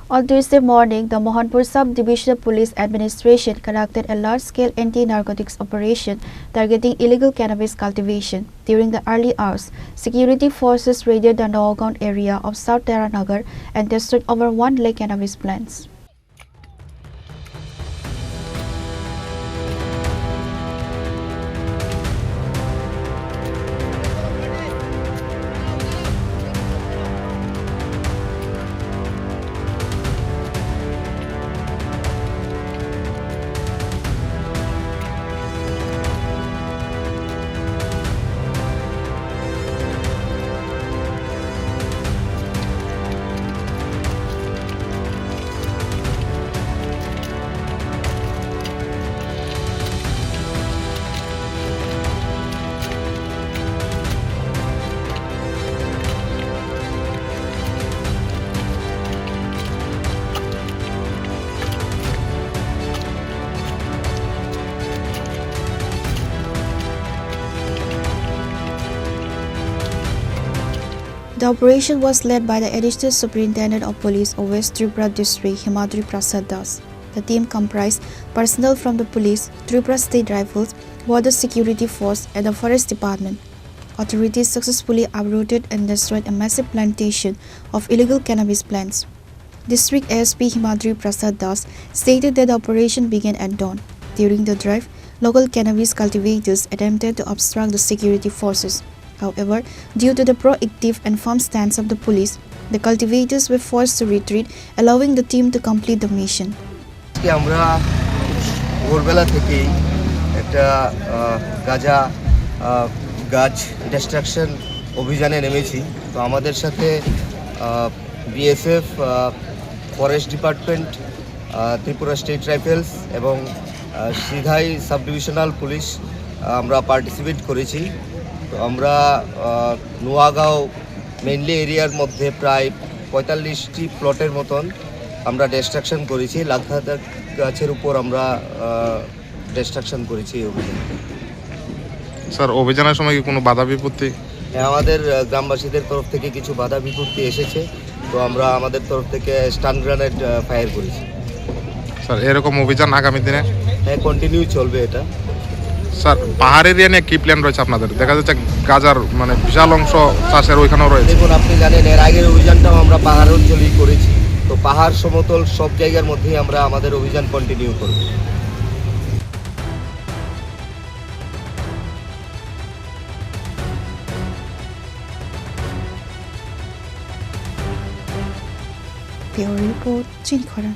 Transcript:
On Tuesday morning, the Mohanpur Sub-Divisional Police Administration conducted a large-scale anti-narcotics operation targeting illegal cannabis cultivation. During the early hours, security forces raided the Nawagaon area of South Taranagar and tested over 1 lakh cannabis plants. The operation was led by the Additional Superintendent of Police of West Tripura District, Himadri Prasad Das. The team comprised personnel from the police, Tripura State Rifles, Border Security Force, and the Forest Department. Authorities successfully uprooted and destroyed a massive plantation of illegal cannabis plants. District ASP Himadri Prasad Das stated that the operation began at dawn. During the drive, local cannabis cultivators attempted to obstruct the security forces. However, due to the proactive and firm stance of the police, the cultivators were forced to retreat, allowing the team to complete the mission. আমরা ভোরবেলা থেকেই একটা গাছ distraction অভিযানে নেমেছি। তো আমাদের সাথে BSF, forest department, Tripura state rifles এবং সিধাই সাব ডিভিশনাল পুলিশ আমরা পার্টিসিপেট করেছি। তো আমরা নোয়াগাঁও মেইনলি এরিয়ার মধ্যে প্রায় 45টি প্লটের মতন আমরা ডিস্ট্রাকশন করেছি। লাখ গাছের উপর আমরা ডিস্ট্রাকশন করেছি এই অভিযানে। স্যার, অভিযানের সময় কি কোনো বাধা বিপত্তি? হ্যাঁ, আমাদের গ্রামবাসীদের তরফ থেকে কিছু বাধা বিপত্তি এসেছে, তো আমরা আমাদের তরফ থেকে স্টান গ্রেনেড ফায়ার করেছি। স্যার, এরকম অভিযান আগামী দিনে? হ্যাঁ, কন্টিনিউ চলবে এটা। স্যার, পাহাড় এরিয়া নিয়ে কী প্ল্যান রয়েছে আপনাদের? দেখা যাচ্ছে গাজার বিশাল অংশ চাষের ওইখানেও রয়েছে। দেখুন, আপনি জানেন এর আগের অভিযানটাও আমরা পাহাড় অঞ্চলেই করেছি। তো পাহাড় সমতল সব জায়গার মধ্যেই আমরা আমাদের অভিযান কন্টিনিউ করব। Bureau Report, Chinkhara.